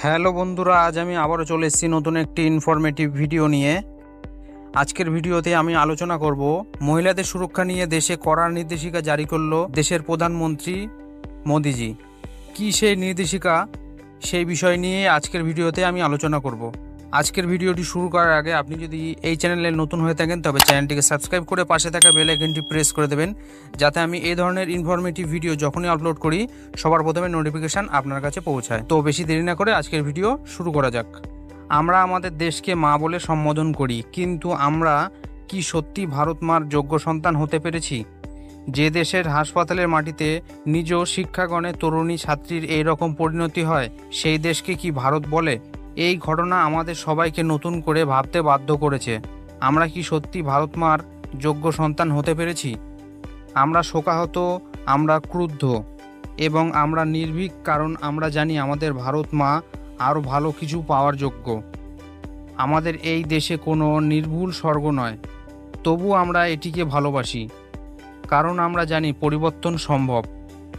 Hello বন্ধুরা, আজ আমি আবারও চলে এসেছি নতুন একটি ইনফরমেটিভ ভিডিও নিয়ে। আজকের ভিডিওতে আমি আলোচনা করব মহিলাদের সুরক্ষা নিয়ে দেশে কড়া নির্দেশিকা জারি করলো দেশের প্রধানমন্ত্রী মোদিজি। কি সেই নির্দেশিকা, সেই বিষয় নিয়ে আজকের ভিডিওতে আমি আলোচনা করব। আজকের ভিডিওটি শুরু করার আগে আপনি যদি এই চ্যানেলে নতুন হয়ে থাকেন তবে চ্যানেলটিকে সাবস্ক্রাইব করে পাশে থাকা বেল আইকনটি প্রেস করে দেবেন, যাতে আমি এই ধরনের ইনফরমেটিভ ভিডিও যখনই আপলোড করি সবার প্রথমে নোটিফিকেশান আপনার কাছে পৌঁছায়। তো বেশি দেরি না করে আজকের ভিডিও শুরু করা যাক। আমরা আমাদের দেশকে মা বলে সম্বোধন করি, কিন্তু আমরা কি সত্যি ভারত মার যোগ্য সন্তান হতে পেরেছি? যে দেশের হাসপাতালের মাটিতে নিজ শিক্ষাগণে তরুণী ছাত্রীর এই রকম পরিণতি হয়, সেই দেশকে কি ভারত বলে? এই ঘটনা আমাদের সবাইকে নতুন করে ভাবতে বাধ্য করেছে। আমরা কি সত্যি ভারত মার যোগ্য সন্তান হতে পেরেছি? আমরা শোকাহত, আমরা ক্রুদ্ধ এবং আমরা নির্ভীক, কারণ আমরা জানি আমাদের ভারত মা আরও ভালো কিছু পাওয়ার যোগ্য। আমাদের এই দেশে কোনো নির্ভুল স্বর্গ নয়, তবু আমরা এটিকে ভালোবাসি, কারণ আমরা জানি পরিবর্তন সম্ভব।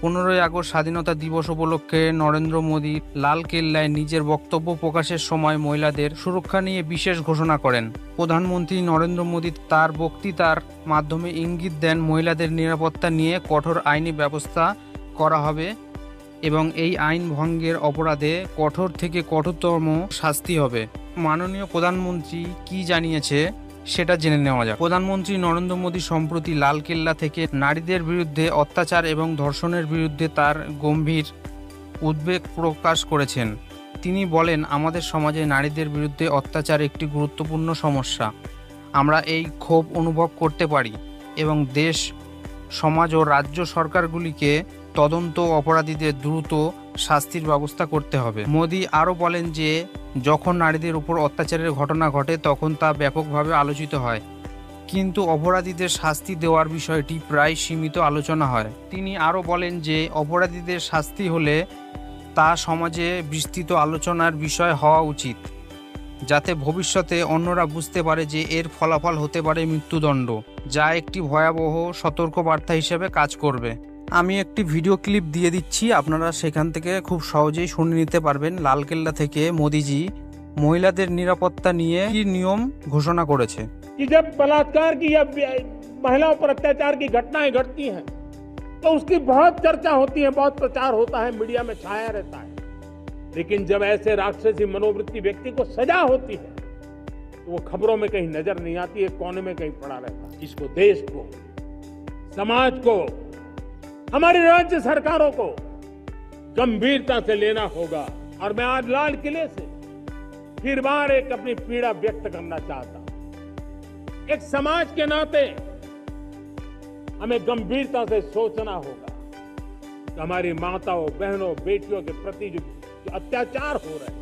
15ই আগস্ট স্বাধীনতা দিবস উপলক্ষে নরেন্দ্র মোদী লালকেল্লায় নিজের বক্তব্য প্রকাশের সময় মহিলাদের সুরক্ষা নিয়ে বিশেষ ঘোষণা করেন। প্রধানমন্ত্রী নরেন্দ্র মোদী তার বক্তৃতার মাধ্যমে ইঙ্গিত দেন মহিলাদের নিরাপত্তা নিয়ে কঠোর আইনি ব্যবস্থা করা হবে এবং এই আইন ভঙ্গের অপরাধে কঠোর থেকে কঠোরতম শাস্তি হবে। মাননীয় প্রধানমন্ত্রী কি জানিয়েছে সেটা জেনে নেওয়া যাক। প্রধানমন্ত্রী নরেন্দ্র মোদী সম্প্রতি লালকেল্লা থেকে নারীদের বিরুদ্ধে অত্যাচার এবং ধর্ষণের বিরুদ্ধে তার গম্ভীর উদ্বেগ প্রকাশ করেছেন। তিনি বলেন, আমাদের সমাজে নারীদের বিরুদ্ধে অত্যাচার একটি গুরুত্বপূর্ণ সমস্যা। আমরা এই ক্ষোভ অনুভব করতে পারি এবং দেশ, সমাজ ও রাজ্য সরকারগুলিকে তদন্ত অপরাধীদের দ্রুত শাস্তির ব্যবস্থা করতে হবে। মোদী আরও বলেন যে যখন নারীদের উপর অত্যাচারের ঘটনা ঘটে তখন তা ব্যাপকভাবে আলোচিত হয়, কিন্তু অপরাধীদের শাস্তি দেওয়ার বিষয়টি প্রায় সীমিত আলোচনা হয়। তিনি আরও বলেন যে অপরাধীদের শাস্তি হলে তা সমাজে বিস্তৃত আলোচনার বিষয় হওয়া উচিত, যাতে ভবিষ্যতে অন্যরা বুঝতে পারে যে এর ফলাফল হতে পারে মৃত্যুদণ্ড, যা একটি ভয়াবহ সতর্কবার্তা হিসেবে কাজ করবে। আমি একটি ভিডিও ক্লিপ দিয়ে দিচ্ছি, আপনারা সেখান থেকে খুব সহজেই শুনে নিতে পারবেন লালকেল্লা থেকে মোদিজি মহিলাদের নিরাপত্তা নিয়ে কি নিয়ম ঘোষণা করেছে। कि जब बलात्कार की या महिलाओं पर अत्याचार की घटनाएं घटती हैं तो उसकी बहुत चर्चा होती है, बहुत प्रचार होता है, मीडिया में छाया रहता है। लेकिन जब ऐसे राक्षसी मनोवृत्ति व्यक्ति को सजा होती है तो वो खबरों में कहीं नजर नहीं आती है, कोने में कहीं पड़ा रहता है। इसको देश को, समाज को, हमारी राज्य सरकारों को गंभीरता से लेना होगा। और मैं आज लाल किले से फिर बार एक अपनी पीड़ा व्यक्त करना चाहता हूं। एक समाज के नाते हमें गंभीरता से सोचना होगा कि हमारी माताओं, बहनों, बेटियों के प्रति जो अत्याचार हो रहे हैं,